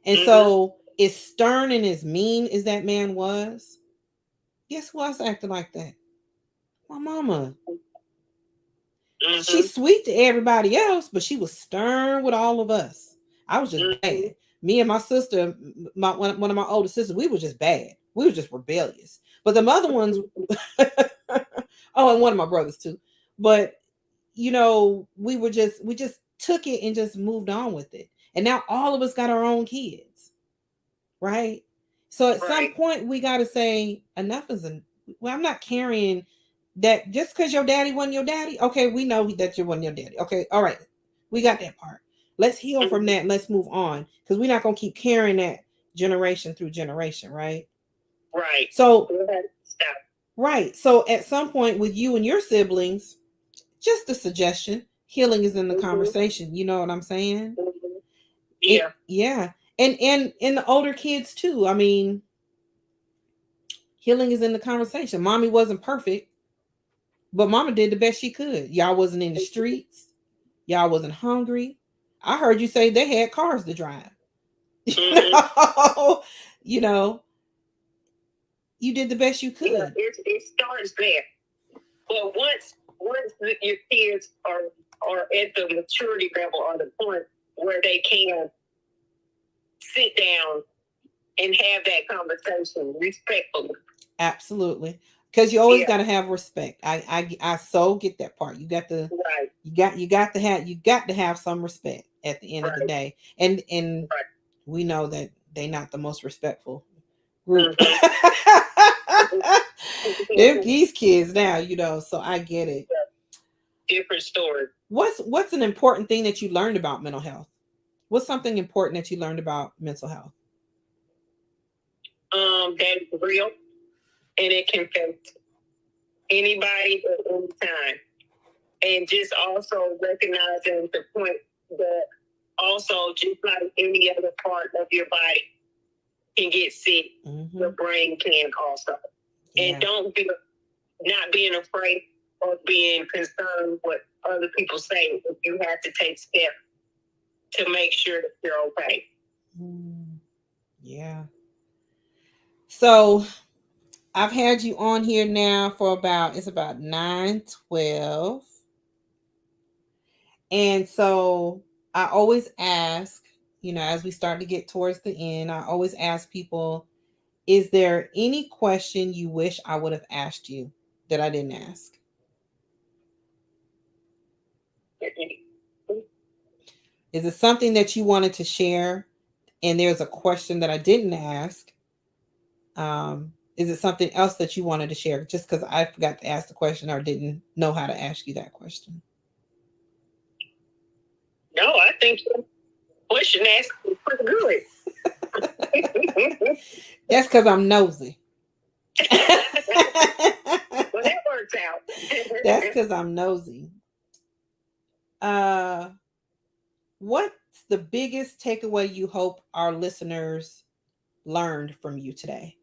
And so, as stern and as mean as that man was, guess who else acted like that? My mama. She's sweet to everybody else, but she was stern with all of us. I was just bad. Me and my sister, one of my older sisters, we were just bad. We were just rebellious. But the other ones, oh, and one of my brothers too. But we just took it and just moved on with it. And now all of us got our own kids. Right? So at some point we got to say enough is well, I'm not carrying that just because your daddy wasn't your daddy. Okay, we know that you wasn't your daddy. Okay, all right, we got that part. Let's heal from that and let's move on because we're not going to keep carrying that generation through generation, right? Right. So right. So at some point with you and your siblings, just a suggestion, healing is in the conversation. You know what I'm saying? Yeah. Yeah. And the older kids too. I mean, healing is in the conversation. Mommy wasn't perfect, but mama did the best she could. Y'all wasn't in the streets. Y'all wasn't hungry. I heard you say they had cars to drive. You know, you did the best you could. It starts there. But once your kids are or at the maturity level or the point where they can sit down and have that conversation respectfully. Absolutely. Because you always got to have respect. I so get that part. You got to, right. you got to have some respect at the end of the day. And we know that they're not the most respectful group. These kids now, you know, so I get it. Different story. What's an important thing that you learned about mental health? What's something important that you learned about mental health? That is real, and it can affect anybody at any time. And just also recognizing the point that also, just like any other part of your body can get sick, your brain can also. Yeah. And don't be not being afraid or being concerned what other people say if you have to take steps to make sure that you're okay. Yeah. So I've had you on here now for about 9:12. And so I always ask, you know, as we start to get towards the end, I always ask people, is there any question you wish I would have asked you that I didn't ask? Is it something that you wanted to share and there's a question that I didn't ask? Is it something else that you wanted to share just because I forgot to ask the question or didn't know how to ask you that question? No, I think the question asked was pretty good. That's because I'm nosy. Well, that works out. That's because I'm nosy. What's the biggest takeaway you hope our listeners learned from you today?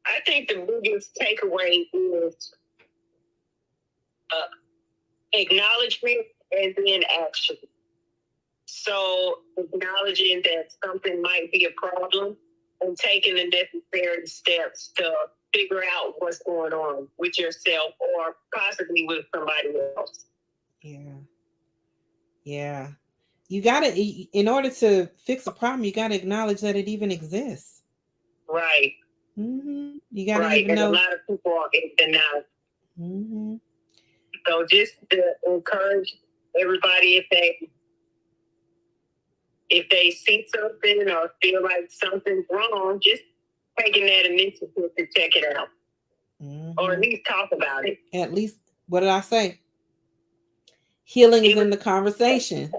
I think the biggest takeaway is acknowledgement and then action. So acknowledging that something might be a problem and taking the necessary steps to figure out what's going on with yourself or possibly with somebody else. Yeah. You got to, in order to fix a problem, you got to acknowledge that it even exists. Right. You got to even know. A lot of people are in denial. So just to encourage everybody, if they see something or feel like something's wrong, just taking that initiative to check it out. Or at least talk about it. At least, what did I say? Healing is in the conversation.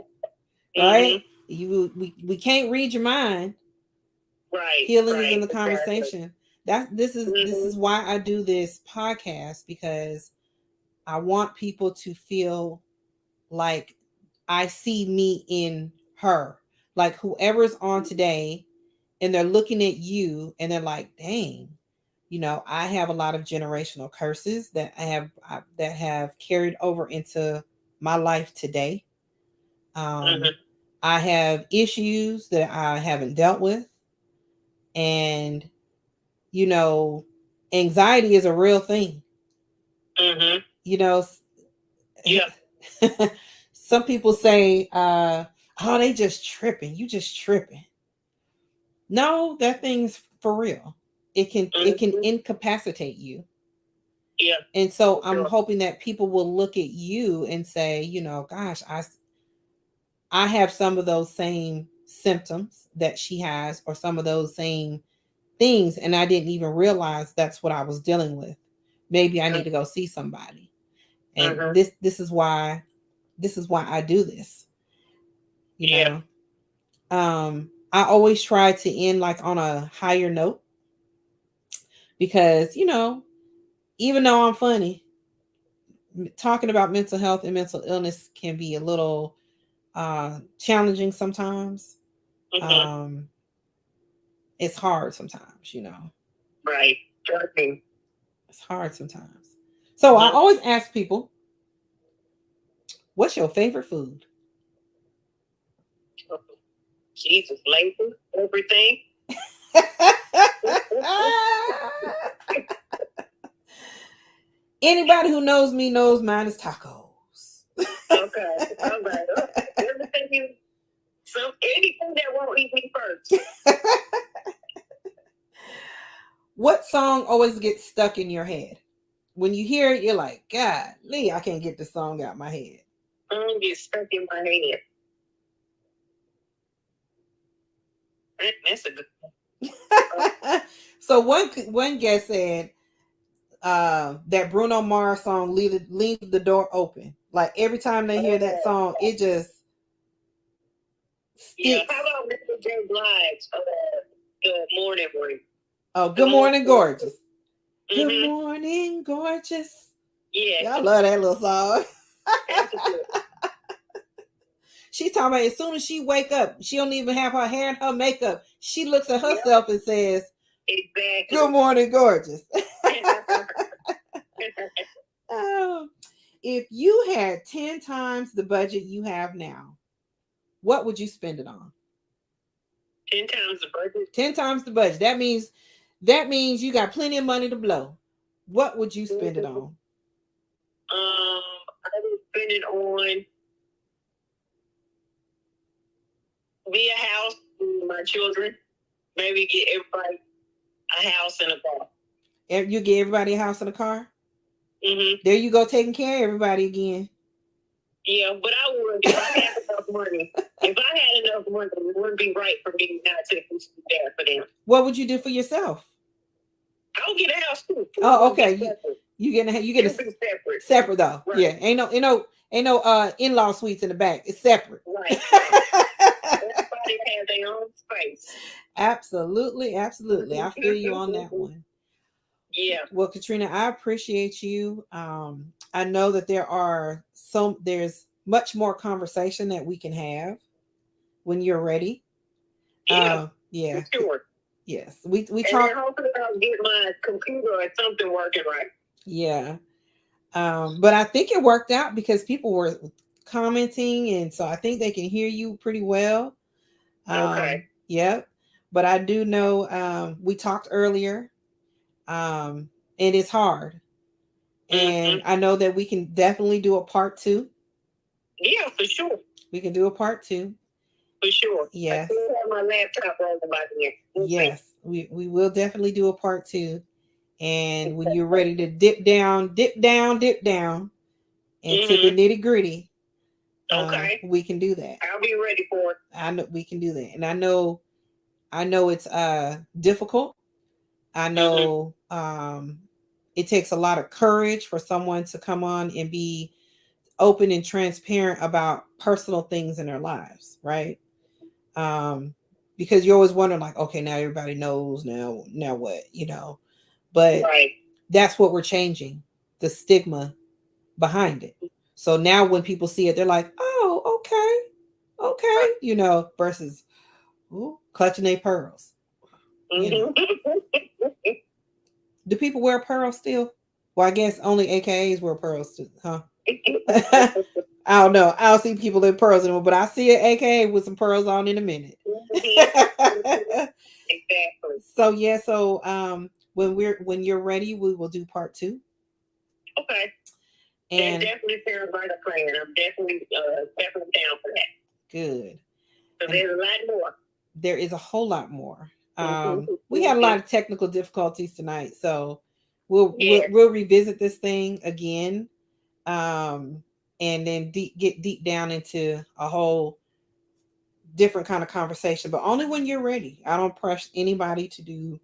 Right? We can't read your mind. Right. Healing is in the conversation. This is why I do this podcast, because I want people to feel like I see me in her. Like whoever's on today and they're looking at you and they're like, dang, you know, I have a lot of generational curses that that have carried over into my life today. I have issues that I haven't dealt with. And, you know, anxiety is a real thing. You know, some people say, oh, they just tripping. You just tripping. No, that thing's for real. It can incapacitate you. Yeah. And so I'm hoping that people will look at you and say, you know, gosh, I have some of those same symptoms that she has, or some of those same things, and I didn't even realize that's what I was dealing with. Maybe I need to go see somebody. And this is why I do this. You know. I always try to end like on a higher note, because, you know, even though I'm funny, talking about mental health and mental illness can be a little challenging sometimes. It's hard sometimes, you know. Right. It's hard sometimes. So I always ask people, what's your favorite food? Jesus, labor, everything. Anybody who knows me knows mine is tacos. won't eat me first. What song always gets stuck in your head? When you hear it, you're like, God, Lee, I can't get the song out my head. Get stuck in my head. That's a good one. So one guest said that Bruno Mars song leave the door open. Like every time they hear that song, it just sticks. Yeah, how about Mr. J. Blige? Good morning, boy. Oh, good morning, gorgeous. Good morning, gorgeous. Yeah, I love that little song. She talking about as soon as she wake up, she don't even have her hair and her makeup. She looks at herself and says, exactly. Good morning, gorgeous. If you had 10 times the budget you have now, what would you spend it on? 10 times the budget? 10 times the budget. That means you got plenty of money to blow. What would you spend it on? I would spend it on me a house for my children. Maybe get everybody a house and a car. You get everybody a house and a car? Mm-hmm. There you go, taking care of everybody again. Yeah, but I would if I had enough money. If I had enough money, it wouldn't be right for me not to be there for them. What would you do for yourself? I'll get a house too. Oh, okay. You get a separate though. Right. Yeah, ain't no in-law suites in the back. It's separate. Right. Everybody has their own space. Absolutely. I feel you on that one. Yeah. Well, Katrina, I appreciate you. I know that there's much more conversation that we can have when you're ready. Yeah. Yeah. Sure. Yes. We talk. And hopefully I'll get my computer or something working right. Yeah. But I think it worked out because people were commenting, and so I think they can hear you pretty well. Okay. Yep. But I do know we talked earlier. And it's hard. And I know that we can definitely do a part 2. Yeah, for sure. We can do a part 2. For sure. Yes. I still have my laptop over by here. Yes, we will definitely do a part 2. And when you're ready to dip down into the nitty gritty, okay, we can do that. I'll be ready for it. I know we can do that, and I know it's difficult. I know it takes a lot of courage for someone to come on and be open and transparent about personal things in their lives, right? Because you're always wondering, like, okay, now everybody knows. Now what, But right. That's what we're changing, the stigma behind it. So now when people see it, they're like, oh, okay, versus clutching their pearls. Do people wear pearls still? Well, I guess only AKAs wear pearls too, huh? I don't know. I don't see people in pearls anymore, but I see an AKA with some pearls on in a minute. Exactly. So yeah, when you're ready, we will do part 2. Okay. And definitely sounds like a plan. I'm definitely down for that. Good. So there's a lot more. There is a whole lot more. We had a lot of technical difficulties tonight, so we'll revisit this thing again, and then get deep down into a whole different kind of conversation, but only when you're ready. I don't press anybody to do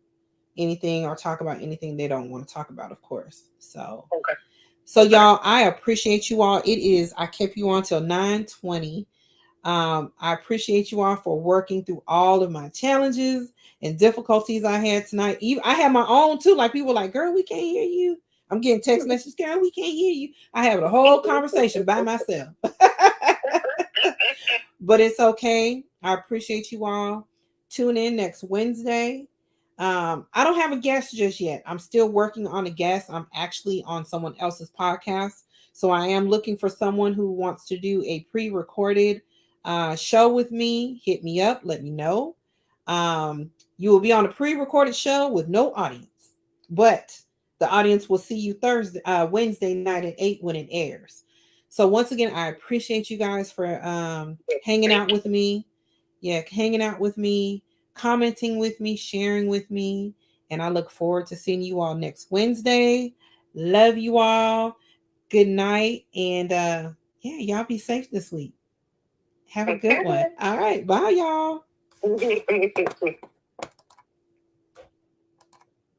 anything or talk about anything they don't want to talk about, of course. So, okay. So y'all, I appreciate you all. I kept you on till 9:20. I appreciate you all for working through all of my challenges and difficulties I had tonight. I had my own too. Like people were like, girl, we can't hear you. I'm getting text messages, girl, we can't hear you. I have a whole conversation by myself. But it's okay. I appreciate you all. Tune in next Wednesday. I don't have a guest just yet. I'm still working on a guest. I'm actually on someone else's podcast. So I am looking for someone who wants to do a pre-recorded show with me. Hit me up. Let me know. You will be on a pre-recorded show with no audience, but the audience will see you Wednesday night at 8 when it airs. So once again, I appreciate you guys for hanging out with me. yeah, hanging out with me, commenting with me, sharing with me. And I look forward to seeing you all next Wednesday. Love you all. Good night. And yeah, y'all be safe this week. Have a good one. All right. Bye, y'all.